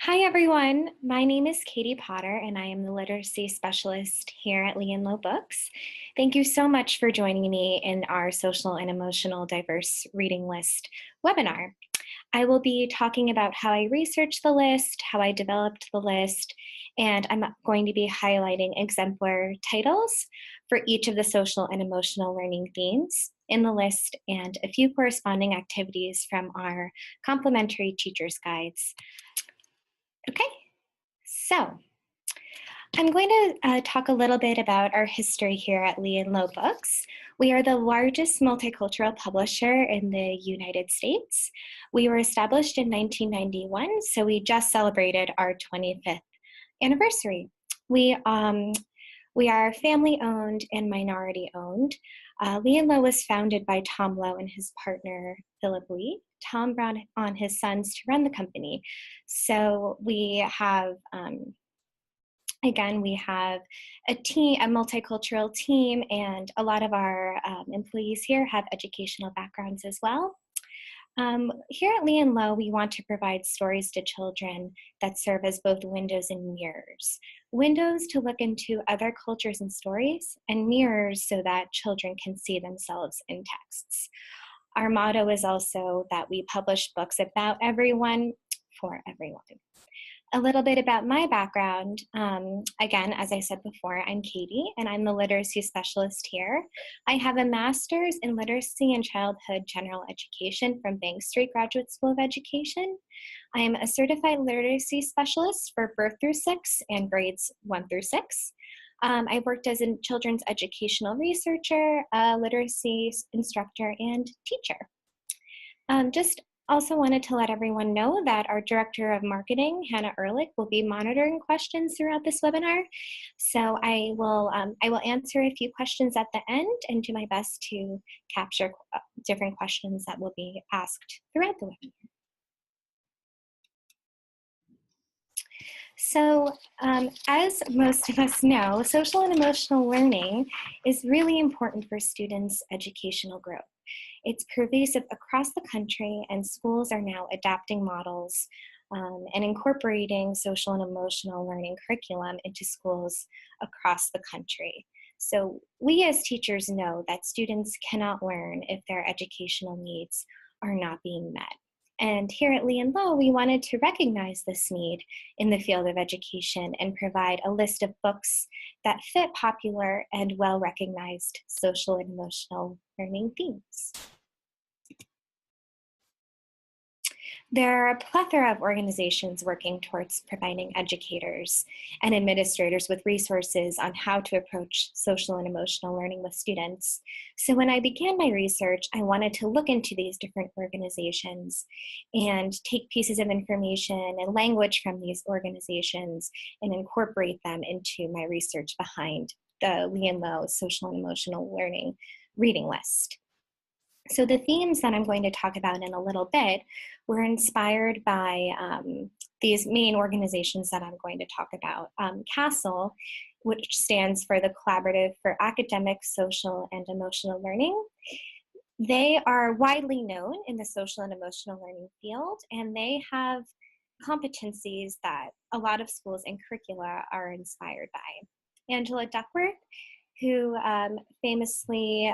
Hi, everyone. My name is Katie Potter, and I am the literacy specialist here at Lee and Low Books. Thank you so much for joining me in our Social and Emotional Diverse Reading List webinar. I will be talking about how I researched the list, how I developed the list, and I'm going to be highlighting exemplar titles for each of the social and emotional learning themes in the list and a few corresponding activities from our complimentary teacher's guides. Okay, so I'm going to talk a little bit about our history here at Lee and Low Books. We are the largest multicultural publisher in the United States. We were established in 1991, so we just celebrated our 25th anniversary. We are family owned and minority owned. Lee and Low was founded by Tom Lowe and his partner, Philip Lee. Tom brought on his sons to run the company. So we have Again, we have a team, a multicultural team, and a lot of our employees here have educational backgrounds as well. Here at Lee and Low, we want to provide stories to children that serve as both windows and mirrors. Windows to look into other cultures and stories, and mirrors so that children can see themselves in texts. Our motto is also that we publish books about everyone, for everyone. A little bit about my background. Again, as I said before, I'm Katie, and I'm the literacy specialist here. I have a master's in literacy and childhood general education from Bank Street Graduate School of Education. I am a certified literacy specialist for birth through 6 and grades 1 through 6. I worked as a children's educational researcher, a literacy instructor, and teacher. Just also wanted to let everyone know that our Director of Marketing, Hannah Ehrlich, will be monitoring questions throughout this webinar. So I will answer a few questions at the end and do my best to capture different questions that will be asked throughout the webinar. So as most of us know, social and emotional learning is really important for students' educational growth. It's pervasive across the country, and schools are now adapting models and incorporating social and emotional learning curriculum into schools across the country. So we as teachers know that students cannot learn if their educational needs are not being met. And here at Lee and Low, we wanted to recognize this need in the field of education and provide a list of books that fit popular and well-recognized social and emotional learning themes. There are a plethora of organizations working towards providing educators and administrators with resources on how to approach social and emotional learning with students. So when I began my research, I wanted to look into these different organizations and take pieces of information and language from these organizations and incorporate them into my research behind the Lee and Low Social and Emotional Learning reading list. So the themes that I'm going to talk about in a little bit were inspired by these main organizations that I'm going to talk about. CASEL, which stands for the Collaborative for Academic, Social, and Emotional Learning. They are widely known in the social and emotional learning field, and they have competencies that a lot of schools and curricula are inspired by. Angela Duckworth, who famously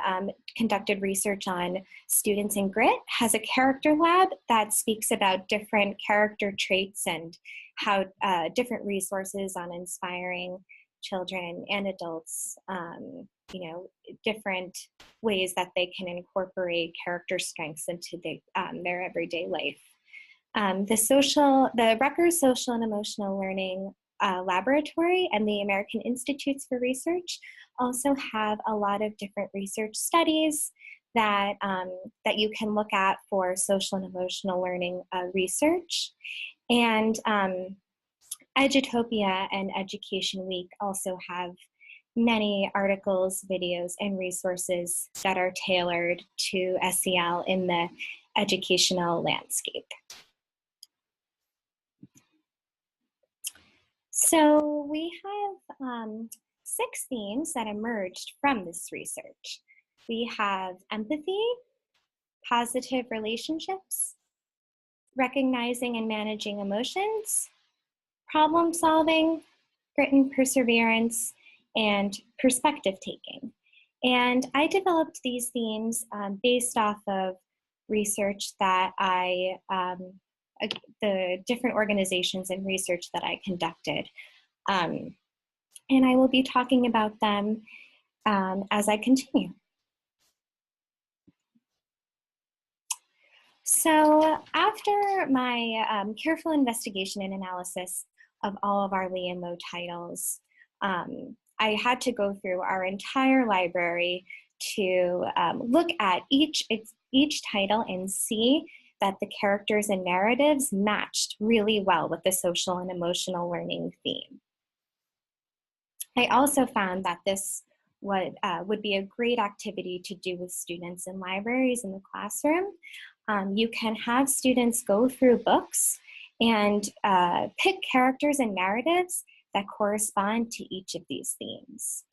conducted research on students in grit, has a character lab that speaks about different character traits and how different resources on inspiring children and adults, different ways that they can incorporate character strengths into their everyday life. The Rutgers Social and Emotional Learning Laboratory and the American Institutes for Research also have a lot of different research studies that you can look at for social and emotional learning research. And Edutopia and Education Week also have many articles, videos, and resources that are tailored to SEL in the educational landscape. So we have 6 themes that emerged from this research. We have empathy, positive relationships, recognizing and managing emotions, problem solving, grit and perseverance, and perspective taking. And I developed these themes based off of research that the different organizations and research that I conducted. And I will be talking about them as I continue. So after my careful investigation and analysis of all of our Lee and Low titles, I had to go through our entire library to look at each title and see that the characters and narratives matched really well with the social and emotional learning theme. I also found that this would be a great activity to do with students in libraries in the classroom. You can have students go through books and pick characters and narratives that correspond to each of these themes.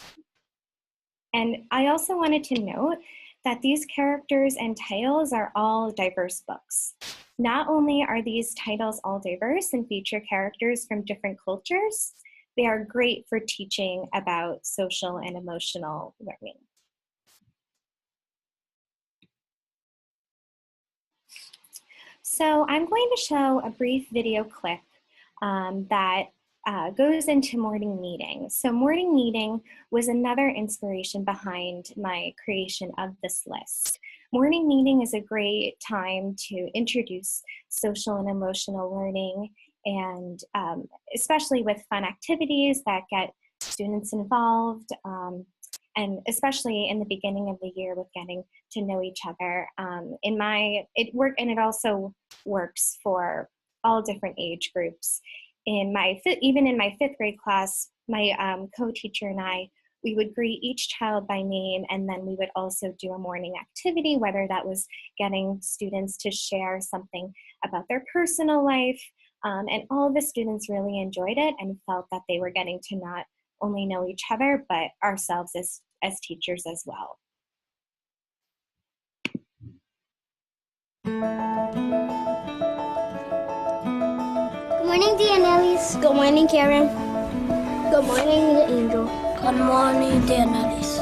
And I also wanted to note that these characters and titles are all diverse books. Not only are these titles all diverse and feature characters from different cultures, they are great for teaching about social and emotional learning. So I'm going to show a brief video clip that goes into morning meeting. So morning meeting was another inspiration behind my creation of this list. Morning meeting is a great time to introduce social and emotional learning, and especially with fun activities that get students involved, and especially in the beginning of the year with getting to know each other. It also works for all different age groups. Even in my fifth grade class, my co-teacher and I, we would greet each child by name, and then we would also do a morning activity, whether that was getting students to share something about their personal life. And all of the students really enjoyed it and felt that they were getting to not only know each other, but ourselves as teachers as well. Good morning, Dianellis. Good morning, Karen. Good morning, Angel. Good morning, Dianellis.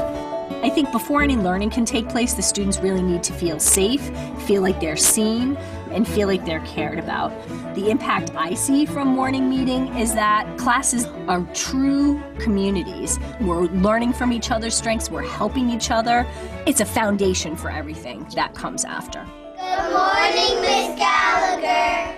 I think before any learning can take place, the students really need to feel safe, feel like they're seen, and feel like they're cared about. The impact I see from morning meeting is that classes are true communities. We're learning from each other's strengths, we're helping each other. It's a foundation for everything that comes after. Good morning, Miss Gallagher.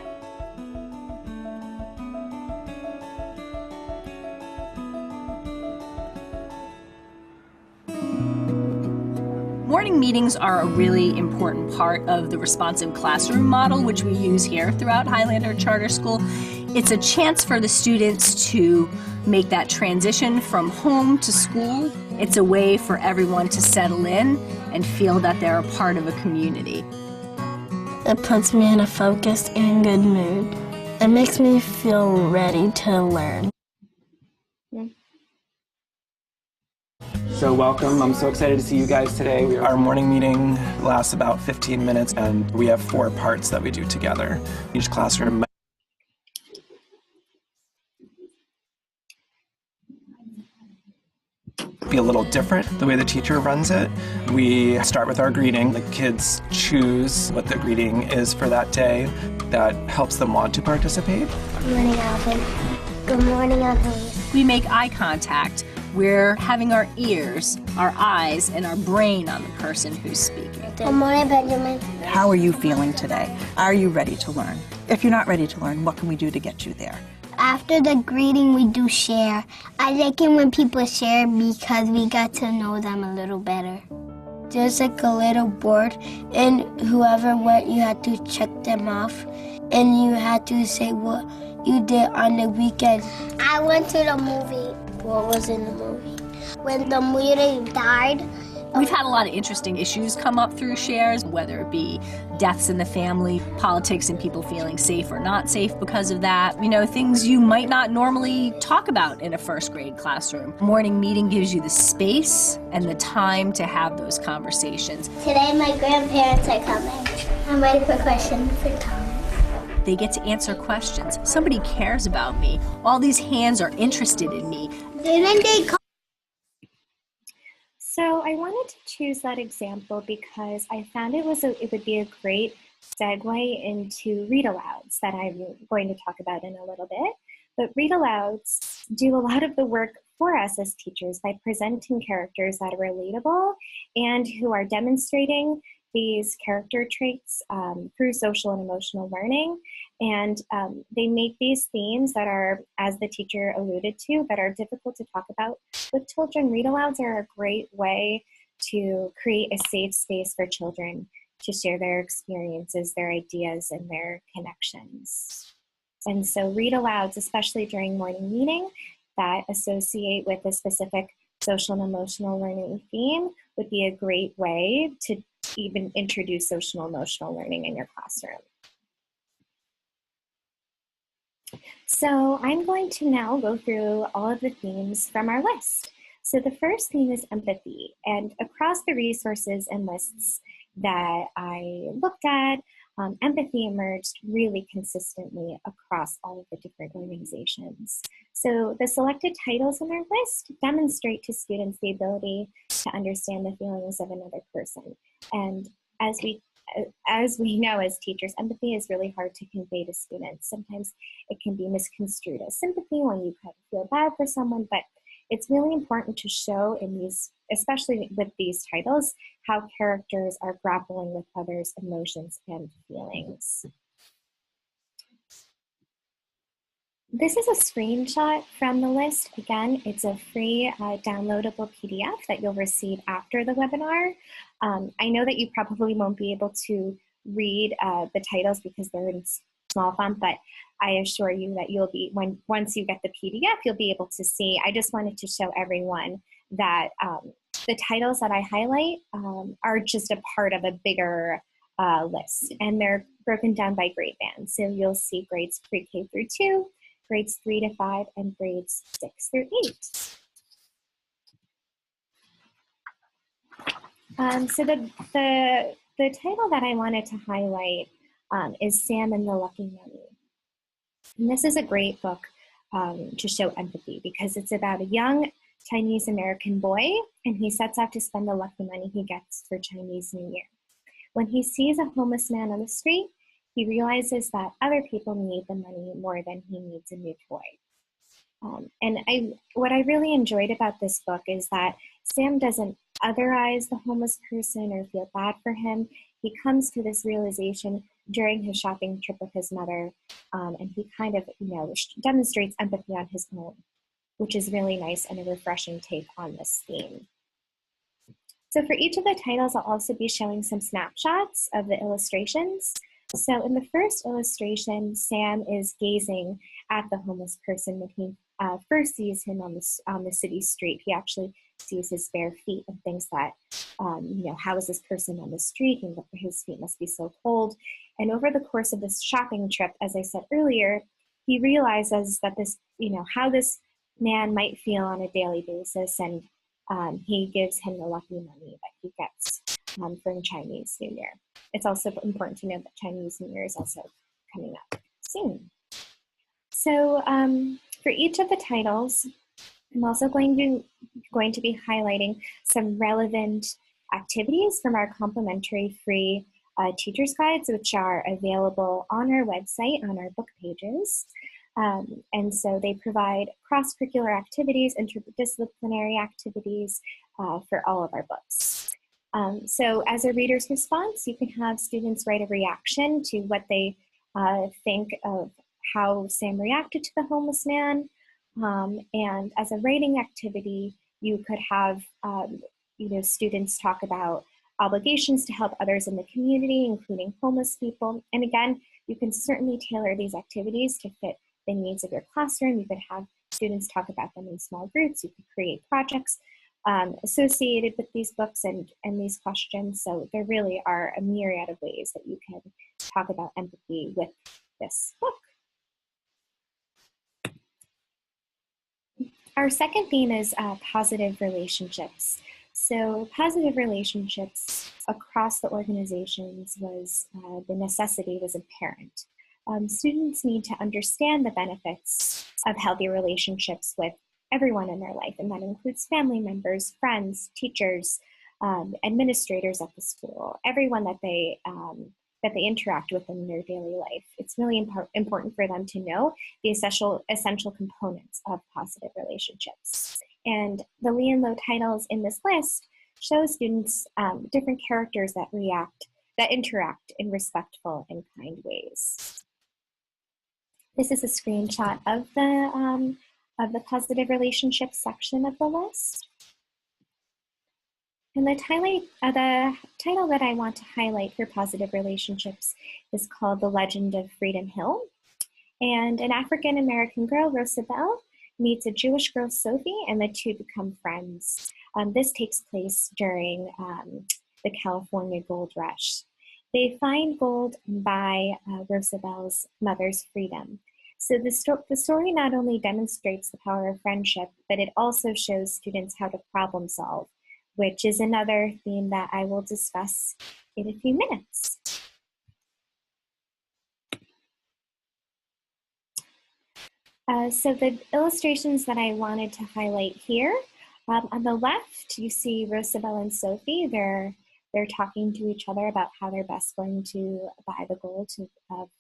Morning meetings are a really important part of the responsive classroom model, which we use here throughout Highlander Charter School. It's a chance for the students to make that transition from home to school. It's a way for everyone to settle in and feel that they're a part of a community. It puts me in a focused and good mood. It makes me feel ready to learn. So welcome, I'm so excited to see you guys today. Our morning meeting lasts about 15 minutes and we have 4 parts that we do together. Each classroom be a little different the way the teacher runs it. We start with our greeting. The kids choose what the greeting is for that day. That helps them want to participate. Good morning, Alvin. Good morning, Alvin. We make eye contact. We're having our ears, our eyes, and our brain on the person who's speaking. Good morning, Benjamin. How are you feeling today? Are you ready to learn? If you're not ready to learn, what can we do to get you there? After the greeting, we do share. I like it when people share because we got to know them a little better. There's like a little board, and whoever went, you had to check them off, and you had to say what you did on the weekend. I went to the movie. What was in the movie? When the movie died. We've had a lot of interesting issues come up through shares, whether it be deaths in the family, politics and people feeling safe or not safe because of that. You know, things you might not normally talk about in a first grade classroom. Morning meeting gives you the space and the time to have those conversations. Today my grandparents are coming. I'm ready for questions for Thomas. They get to answer questions. Somebody cares about me. All these hands are interested in me. Didn't they call? So I wanted to choose that example because I found it would be a great segue into read-alouds that I'm going to talk about in a little bit. But read-alouds do a lot of the work for us as teachers by presenting characters that are relatable and who are demonstrating these character traits through social and emotional learning. And they make these themes that are, as the teacher alluded to, that are difficult to talk about with children. Read-alouds are a great way to create a safe space for children to share their experiences, their ideas, and their connections. And so read-alouds, especially during morning meeting, that associate with a specific social and emotional learning theme would be a great way to even introduce social and emotional learning in your classroom. So I'm going to now go through all of the themes from our list. So the first theme is empathy, and across the resources and lists that I looked at, empathy emerged really consistently across all of the different organizations. So the selected titles in our list demonstrate to students the ability to understand the feelings of another person. And as we know as teachers, empathy is really hard to convey to students. Sometimes it can be misconstrued as sympathy when you kind of feel bad for someone, but it's really important to show in these, especially with these titles, how characters are grappling with others' emotions and feelings. This is a screenshot from the list. Again, it's a free downloadable PDF that you'll receive after the webinar. I know that you probably won't be able to read the titles because they're in small font, but I assure you that you'll be, once you get the PDF, you'll be able to see. I just wanted to show everyone that the titles that I highlight are just a part of a bigger list, and they're broken down by grade band. So you'll see grades pre-K through 2, grades 3 to 5, and grades 6 through 8. So the title that I wanted to highlight is Sam and the Lucky Money. And this is a great book to show empathy because it's about a young Chinese American boy, and he sets out to spend the lucky money he gets for Chinese New Year. When he sees a homeless man on the street, he realizes that other people need the money more than he needs a new toy. What I really enjoyed about this book is that Sam doesn't otherize the homeless person or feel bad for him. He comes to this realization during his shopping trip with his mother, and he kind of, demonstrates empathy on his own, which is really nice and a refreshing take on this theme. So for each of the titles, I'll also be showing some snapshots of the illustrations. So in the first illustration, Sam is gazing at the homeless person when he first sees him on the city street. He actually sees his bare feet and thinks that, how is this person on the street? And his feet must be so cold. And over the course of this shopping trip, as I said earlier, he realizes that this, how this man might feel on a daily basis, and he gives him the lucky money that he gets from Chinese New Year. It's also important to note that Chinese New Year is also coming up soon. So for each of the titles, I'm also going to be highlighting some relevant activities from our complimentary free teacher's guides, which are available on our website, on our book pages. And so they provide cross-curricular activities, interdisciplinary activities for all of our books. So as a reader's response, you can have students write a reaction to what they think of how Sam reacted to the homeless man. And as a writing activity, you could have students talk about obligations to help others in the community, including homeless people. And again, you can certainly tailor these activities to fit the needs of your classroom. You could have students talk about them in small groups. You could create projects associated with these books and these questions. So there really are a myriad of ways that you can talk about empathy with this book. Our second theme is positive relationships. So positive relationships across the organizations was, the necessity was apparent. Students need to understand the benefits of healthy relationships with everyone in their life, and that includes family members, friends, teachers, administrators at the school, everyone that they interact with in their daily life. It's really important for them to know the essential components of positive relationships. And the Lee and Low titles in this list show students different characters that interact in respectful and kind ways. This is a screenshot of the positive relationships section of the list. And the title that I want to highlight for positive relationships is called The Legend of Freedom Hill. And an African-American girl, Rosabelle, meets a Jewish girl, Sophie, and the two become friends. This takes place during the California gold rush. They find gold and buy Rosabelle's mother's freedom. So the story not only demonstrates the power of friendship, but it also shows students how to problem solve, which is another theme that I will discuss in a few minutes. So the illustrations that I wanted to highlight here, on the left, you see Rosabelle and Sophie. They're talking to each other about how they're best going to buy the gold to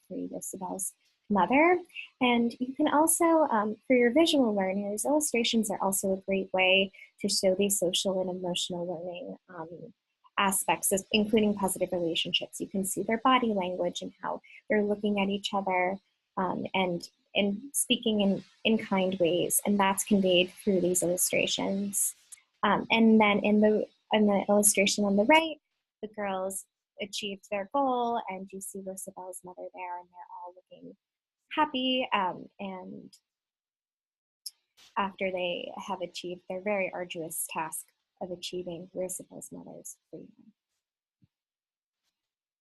free Rosabelle's mother. And you can also, for your visual learners, illustrations are also a great way to show these social and emotional learning aspects, including positive relationships. You can see their body language and how they're looking at each other and speaking in kind ways, and that's conveyed through these illustrations. And then in the illustration on the right, the girls achieved their goal, and you see Rosabelle's mother there, and they're all looking happy, and after they have achieved their very arduous task of achieving Rosabelle's mother's freedom.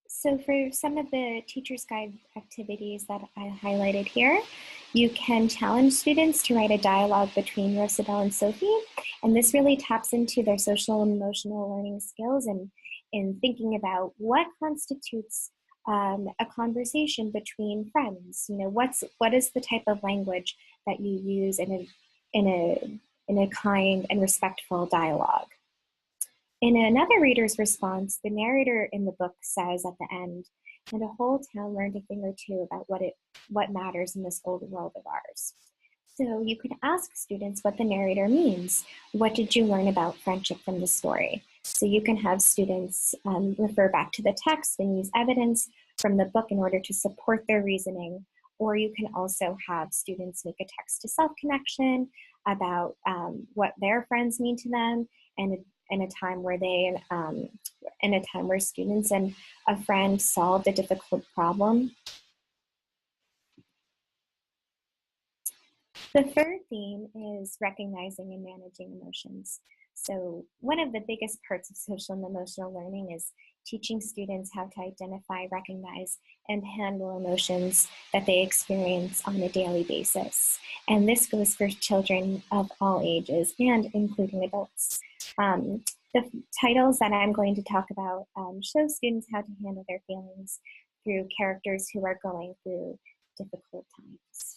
So for some of the Teacher's Guide activities that I highlighted here, you can challenge students to write a dialogue between Rosabelle and Sophie, and this really taps into their social and emotional learning skills and in thinking about what constitutes a conversation between friends. You know, what is the type of language that you use in a kind and respectful dialogue. In another reader's response, the narrator in the book says at the end, "And a whole town learned a thing or two about what matters in this old world of ours." So you could ask students what the narrator means. What did you learn about friendship from the story? So you can have students refer back to the text and use evidence from the book in order to support their reasoning. Or you can also have students make a text-to-self connection about what their friends mean to them, and in a time where students and a friend solved a difficult problem. The third theme is recognizing and managing emotions. So one of the biggest parts of social and emotional learning is teaching students how to identify, recognize, and handle emotions that they experience on a daily basis. And this goes for children of all ages and including adults. The titles that I'm going to talk about show students how to handle their feelings through characters who are going through difficult times.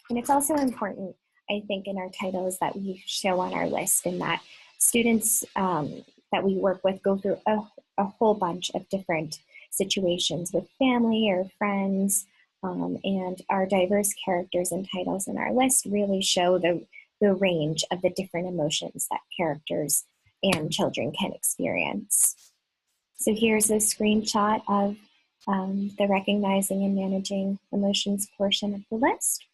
And it's also important, I think, in our titles that we show on our list, and that students that we work with go through a whole bunch of different situations with family or friends, and our diverse characters and titles in our list really show the range of the different emotions that characters and children can experience. So here's a screenshot of the recognizing and managing emotions portion of the list.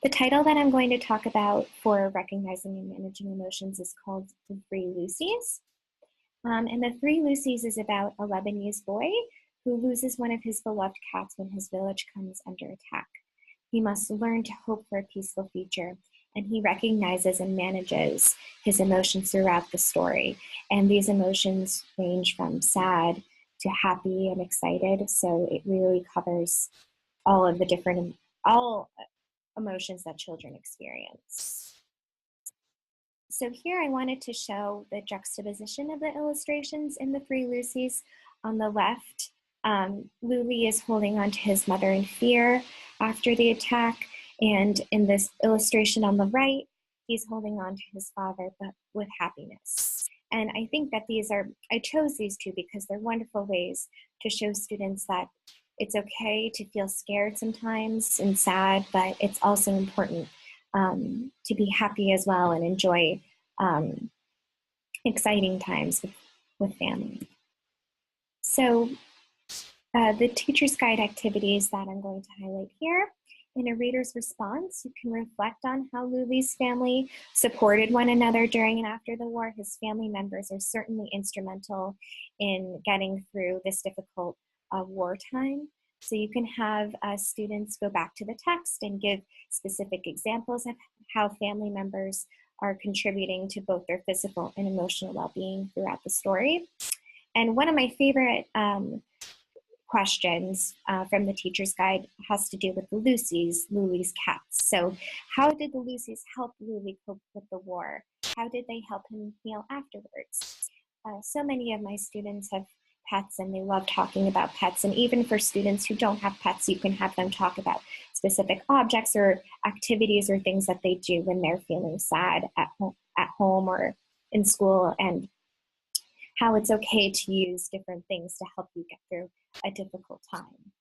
The title that I'm going to talk about for recognizing and managing emotions is called The Three Lucies. And The Three Lucies is about a Lebanese boy who loses one of his beloved cats when his village comes under attack. He must learn to hope for a peaceful future, and he recognizes and manages his emotions throughout the story. And these emotions range from sad to happy and excited, so it really covers all emotions that children experience. So here I wanted to show the juxtaposition of the illustrations in the three Lucy's. On the left, Louis is holding on to his mother in fear after the attack, and in this illustration on the right, he's holding on to his father, but with happiness. And I think that I chose these two because they're wonderful ways to show students that it's okay to feel scared sometimes and sad, but it's also important to be happy as well and enjoy exciting times with family. So the teacher's guide activities that I'm going to highlight here. In a reader's response, you can reflect on how Louis's family supported one another during and after the war. His family members are certainly instrumental in getting through this difficult wartime. So you can have students go back to the text and give specific examples of how family members are contributing to both their physical and emotional well-being throughout the story. And one of my favorite questions from the teacher's guide has to do with the Louis's cats. So how did the Lucys help Louis cope with the war? How did they help him heal afterwards? So many of my students have pets and they love talking about pets. And even for students who don't have pets, you can have them talk about specific objects or activities or things that they do when they're feeling sad at home or in school, and how it's okay to use different things to help you get through a difficult time.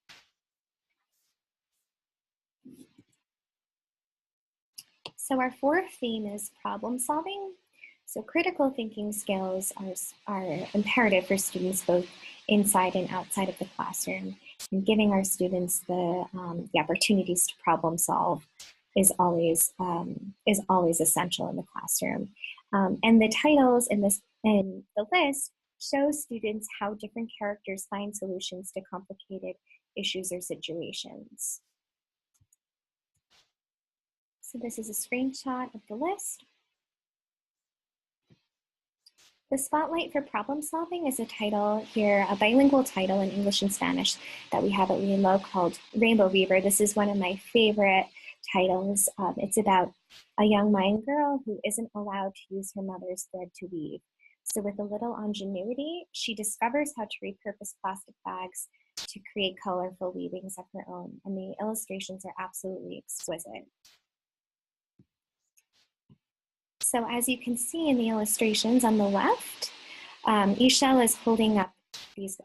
So our fourth theme is problem solving. So critical thinking skills are imperative for students both inside and outside of the classroom. And giving our students the opportunities to problem solve is always essential in the classroom. And the titles in the list show students how different characters find solutions to complicated issues or situations. So this is a screenshot of the list. The Spotlight for Problem Solving is a title here, a bilingual title in English and Spanish that we have at Lee & Low called Rainbow Weaver. This is one of my favorite titles. It's about a young Mayan girl who isn't allowed to use her mother's thread to weave. So with a little ingenuity, she discovers how to repurpose plastic bags to create colorful weavings of her own. And the illustrations are absolutely exquisite. So as you can see in the illustrations on the left, Ishel is holding up these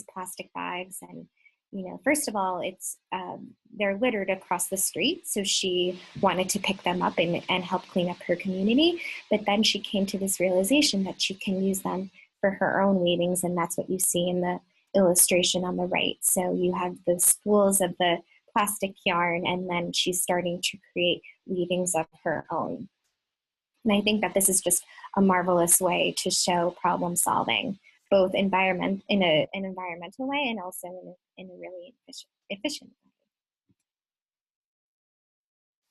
plastic bags, and first of all, they're littered across the street, so she wanted to pick them up and help clean up her community. But then she came to this realization that she can use them for her own weavings, and that's what you see in the illustration on the right. So you have the spools of the plastic yarn, and then she's starting to create weavings of her own. And I think that this is just a marvelous way to show problem solving, both in an environmental way and also in a really efficient way.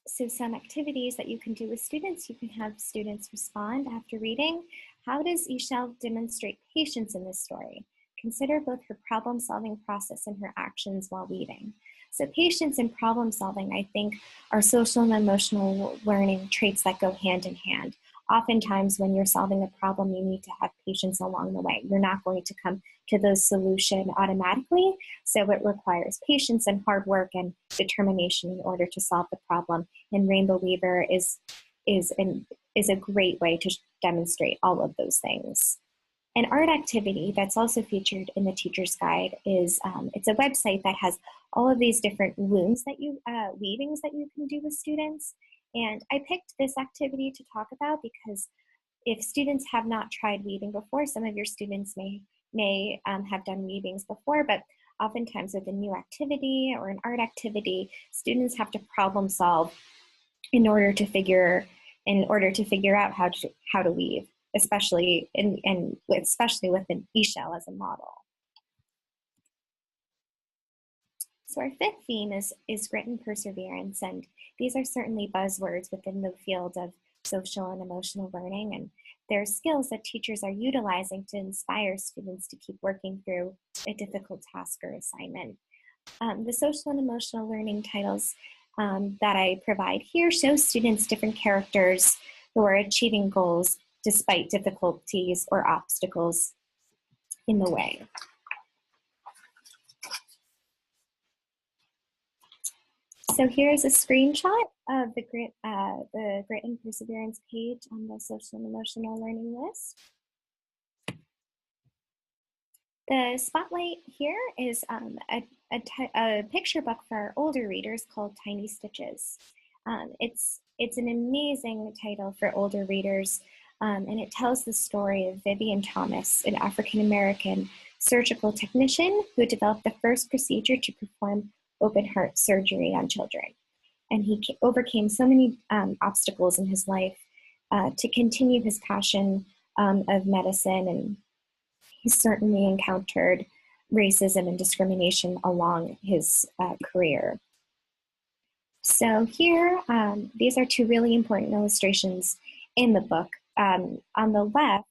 So some activities that you can do with students, you can have students respond after reading. How does Ishel demonstrate patience in this story? Consider both her problem-solving process and her actions while weaving. So patience and problem solving, I think, are social and emotional learning traits that go hand in hand. Oftentimes when you're solving a problem, you need to have patience along the way. You're not going to come to the solution automatically. So it requires patience and hard work and determination in order to solve the problem. And Rainbow Weaver is a great way to demonstrate all of those things. An art activity that's also featured in the teacher's guide is, it's a website that has all of these different looms that weavings that you can do with students. And I picked this activity to talk about because if students have not tried weaving before, some of your students may have done weavings before, but oftentimes with a new activity or an art activity, students have to problem solve in order to figure out how to weave, especially with an Ishel as a model. So our fifth theme is grit and perseverance, and these are certainly buzzwords within the field of social and emotional learning, and they're skills that teachers are utilizing to inspire students to keep working through a difficult task or assignment. The social and emotional learning titles that I provide here show students different characters or achieving goals despite difficulties or obstacles in the way. So here's a screenshot of the Grit and Perseverance page on the Social and Emotional Learning List. The spotlight here is a picture book for older readers called Tiny Stitches. It's an amazing title for older readers, and it tells the story of Vivian Thomas, an African-American surgical technician who developed the first procedure to perform open heart surgery on children. And he overcame so many obstacles in his life to continue his passion of medicine, and he certainly encountered racism and discrimination along his career. So here, these are two really important illustrations in the book. On the left,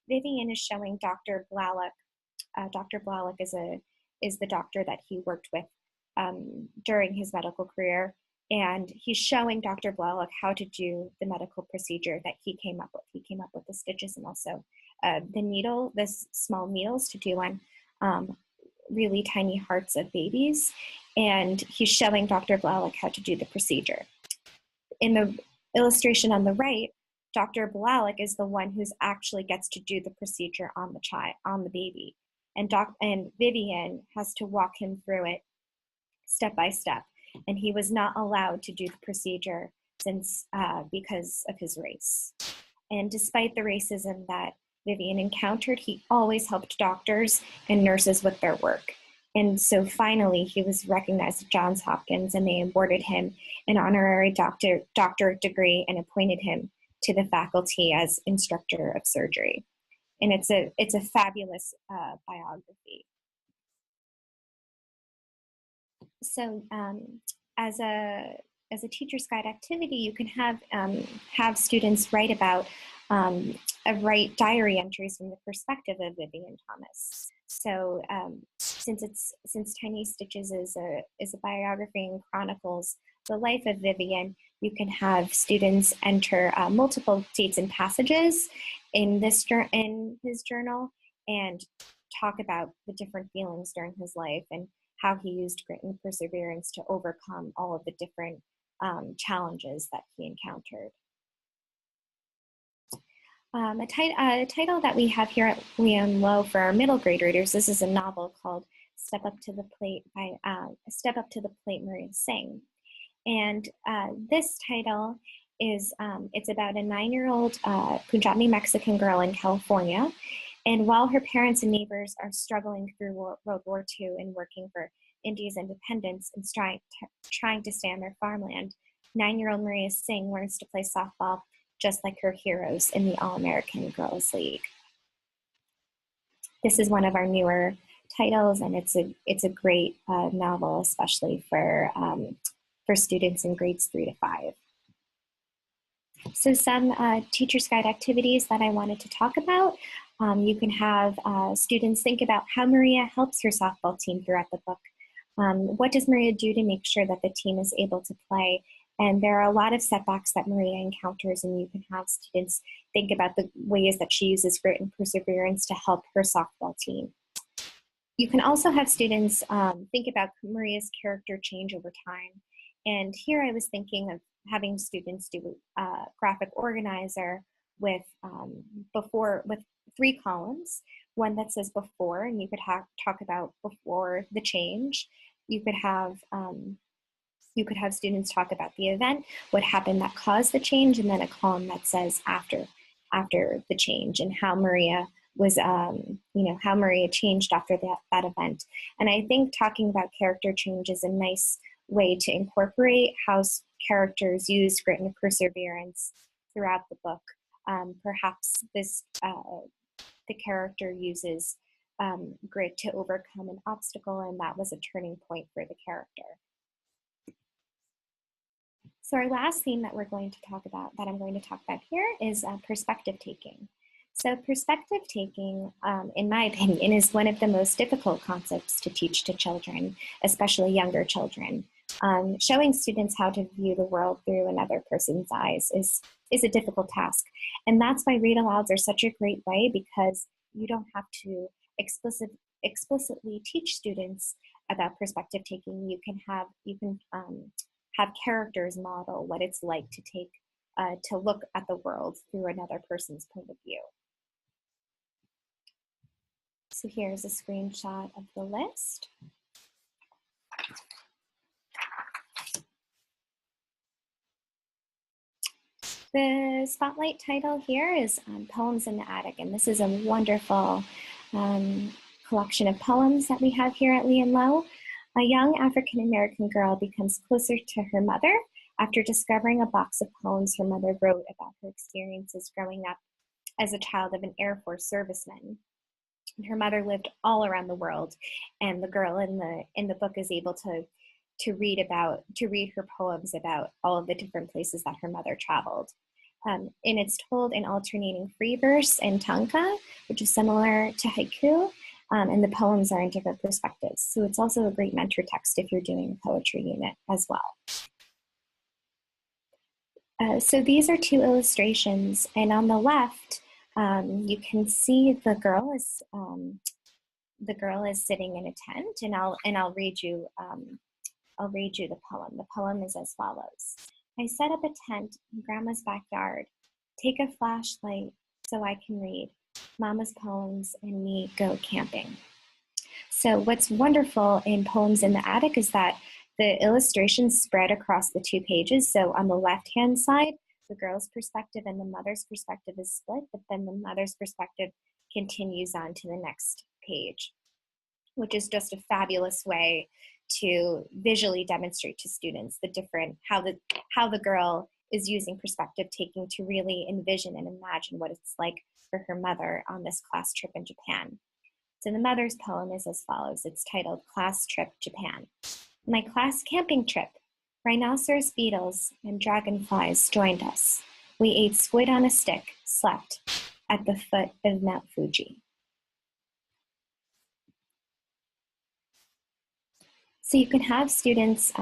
Vivian is showing Dr. Blalock. Dr. Blalock is the doctor that he worked with during his medical career, and he's showing Dr. Blalock how to do the medical procedure that he came up with. He came up with the stitches and also the small needles to do on really tiny hearts of babies, and he's showing Dr. Blalock how to do the procedure. In the illustration on the right, Dr. Blalock is the one who's actually gets to do the procedure on the baby, and Vivian has to walk him through it step by step, and he was not allowed to do the procedure because of his race. And despite the racism that Vivian encountered, he always helped doctors and nurses with their work. And so finally, he was recognized at Johns Hopkins, and they awarded him an honorary doctorate degree and appointed him to the faculty as instructor of surgery. And it's a fabulous biography. So as a teacher's guide activity, you can have students write about write diary entries from the perspective of Vivian Thomas. So since Tiny Stitches is a biography and chronicles the life of Vivian, you can have students enter multiple dates and passages in his journal and talk about the different feelings during his life and how he used grit and perseverance to overcome all of the different challenges that he encountered. A title that we have here at Leon Lowe for our middle grade readers, this is a novel called Step Up to the Plate by Maria Singh. And this title is, it's about a 9-year-old Punjabi Mexican girl in California. And while her parents and neighbors are struggling through World War II and working for India's independence and trying to stay on their farmland, 9-year-old Maria Singh learns to play softball just like her heroes in the All-American Girls League. This is one of our newer titles, and it's a great novel, especially for students in grades 3 to 5. So some teacher's guide activities that I wanted to talk about. You can have students think about how Maria helps her softball team throughout the book. What does Maria do to make sure that the team is able to play? And there are a lot of setbacks that Maria encounters, and you can have students think about the ways that she uses grit and perseverance to help her softball team. You can also have students think about Maria's character change over time. And here I was thinking of having students do a graphic organizer with 3 columns, one that says before, and you could talk about before the change. You could have students talk about the event, what happened that caused the change, and then a column that says after the change and how Maria was, how Maria changed after that event. And I think talking about character change is a nice way to incorporate how characters use grit and perseverance throughout the book. Perhaps the character uses grit to overcome an obstacle, and that was a turning point for the character. So our last theme that we're going to talk about, that I'm going to talk about here, is perspective taking. So perspective taking, in my opinion, is one of the most difficult concepts to teach to children, especially younger children. showing students how to view the world through another person's eyes is a difficult task. And that's why read-alouds are such a great way, because you don't have to explicitly teach students about perspective taking. You can have characters model what it's like to take to look at the world through another person's point of view. So here's a screenshot of the list. The spotlight title here is Poems in the Attic, and this is a wonderful collection of poems that we have here at Lee and Low. A young African-American girl becomes closer to her mother after discovering a box of poems her mother wrote about her experiences growing up as a child of an Air Force serviceman. Her mother lived all around the world, and the girl in the book is able to read her poems about all of the different places that her mother traveled. And it's told in alternating free verse and tanka, which is similar to haiku, and the poems are in different perspectives. So it's also a great mentor text if you're doing a poetry unit as well. So these are two illustrations, and on the left, you can see the girl is sitting in a tent, and I'll read you the poem. The poem is as follows. I set up a tent in Grandma's backyard. Take a flashlight so I can read Mama's poems and me go camping. So what's wonderful in Poems in the Attic is that the illustrations spread across the two pages. So on the left-hand side, the girl's perspective and the mother's perspective is split, but then the mother's perspective continues on to the next page, which is just a fabulous way to visually demonstrate to students how the girl is using perspective taking to really envision and imagine what it's like for her mother on this class trip in Japan. So the mother's poem is as follows. It's titled Class Trip Japan. My class camping trip, rhinoceros beetles and dragonflies joined us. We ate squid on a stick, slept at the foot of Mount Fuji. So you can have students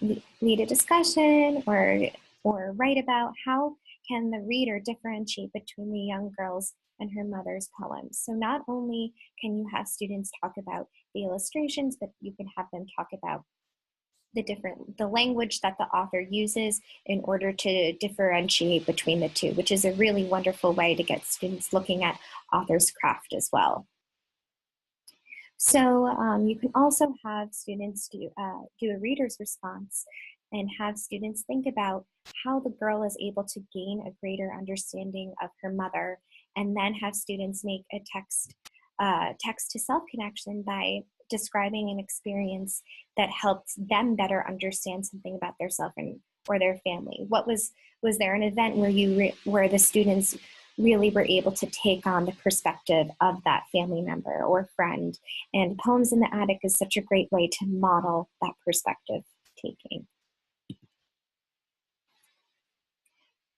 lead a discussion or write about how can the reader differentiate between the young girl's and her mother's poems. So not only can you have students talk about the illustrations, but you can have them talk about the language that the author uses in order to differentiate between the two, which is a really wonderful way to get students looking at author's craft as well. So you can also have students do a reader's response and have students think about how the girl is able to gain a greater understanding of her mother, and then have students make a text-to-self connection by describing an experience that helped them better understand something about their self or their family. Was there an event where the students really were able to take on the perspective of that family member or friend? And Poems in the Attic is such a great way to model that perspective taking.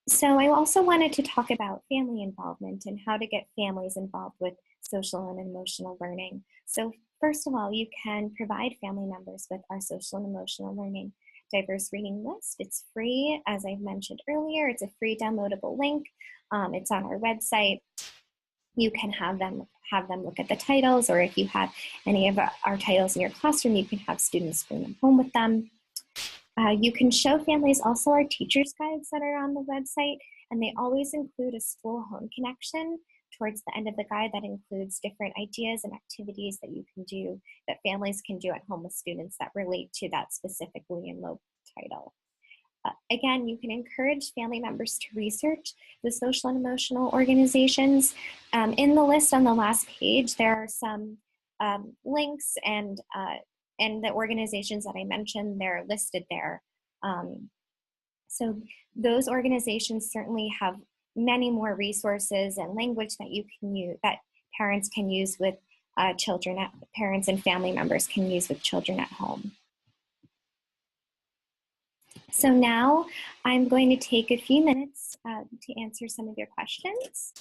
So I also wanted to talk about family involvement and how to get families involved with social and emotional learning. So first of all, you can provide family members with our social and emotional learning diverse reading list. It's free, as I mentioned earlier. It's a free downloadable link. It's on our website. You can have them look at the titles, or if you have any of our titles in your classroom, you can have students bring them home with them. You can show families also our teacher's guides that are on the website, and they always include a school home connection towards the end of the guide that includes different ideas and activities that you can do, that families can do at home with students that relate to that specific Lee and Low title. Again, you can encourage family members to research the social and emotional organizations. In the list on the last page, there are some links, and the organizations that I mentioned, they're listed there. So those organizations certainly have many more resources and language that you can use, that parents can use with parents and family members can use with children at home. So now I'm going to take a few minutes to answer some of your questions.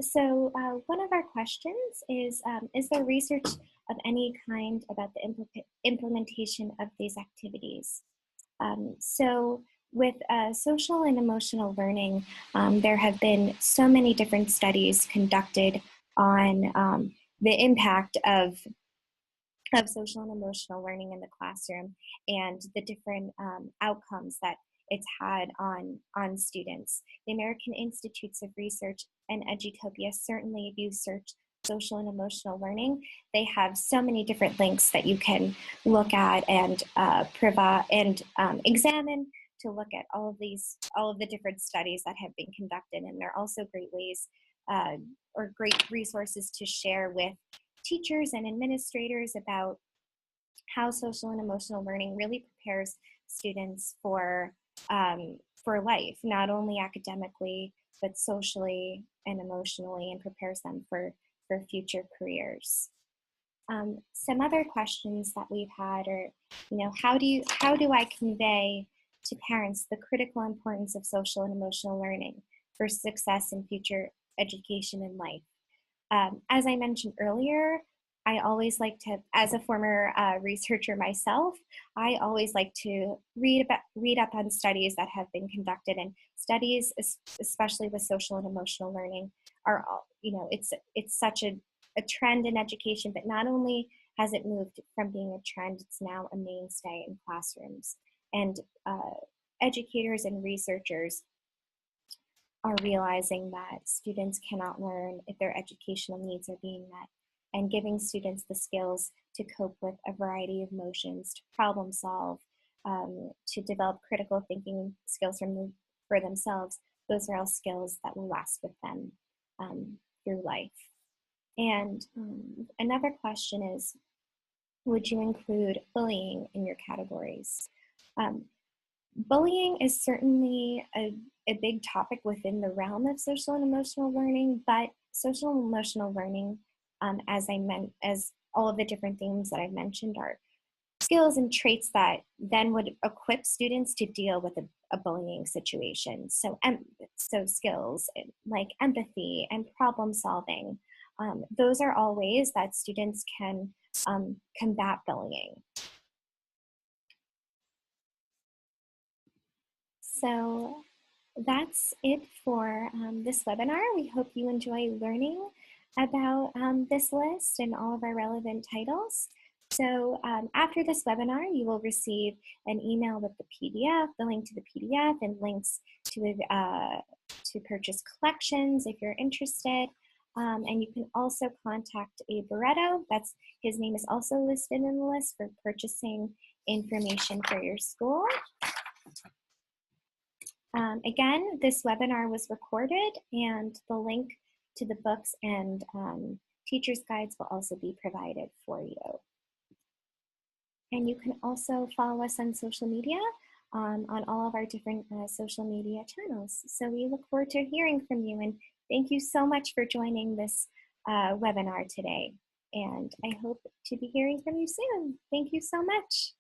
So one of our questions is there research of any kind about the implementation of these activities? So with social and emotional learning, there have been so many different studies conducted on the impact of social and emotional learning in the classroom and the different outcomes that it's had on students. The American Institutes of Research and Educopia certainly, if you search social and emotional learning, they have so many different links that you can look at and provide and examine to look at all of the different studies that have been conducted. And they're also great ways or great resources to share with teachers and administrators about how social and emotional learning really prepares students for life, not only academically, but socially and emotionally, and prepares them for future careers. Some other questions that we've had are, how do I convey to parents the critical importance of social and emotional learning for success in future education and life? As I mentioned earlier, I always like to, as a former researcher myself, I always like to read up on studies that have been conducted, and studies, especially with social and emotional learning, are it's such a trend in education. But not only has it moved from being a trend, it's now a mainstay in classrooms, and educators and researchers are realizing that students cannot learn if their educational needs are being met, and giving students the skills to cope with a variety of emotions, to problem solve, to develop critical thinking skills for themselves. Those are all skills that will last with them through life. And another question is, would you include bullying in your categories? Bullying is certainly a big topic within the realm of social and emotional learning, but social and emotional learning, as all of the different themes that I've mentioned, are skills and traits that then would equip students to deal with a bullying situation. So skills like empathy and problem solving, those are all ways that students can combat bullying. So that's it for this webinar. We hope you enjoy learning about this list and all of our relevant titles. So after this webinar, you will receive an email with the PDF, the link to the PDF, and links to purchase collections if you're interested. And you can also contact Abe Barretto. His name is also listed in the list for purchasing information for your school. Again, this webinar was recorded, and the link to the books and teacher's guides will also be provided for you. And you can also follow us on social media on all of our different social media channels. So we look forward to hearing from you, and thank you so much for joining this webinar today. And I hope to be hearing from you soon. Thank you so much.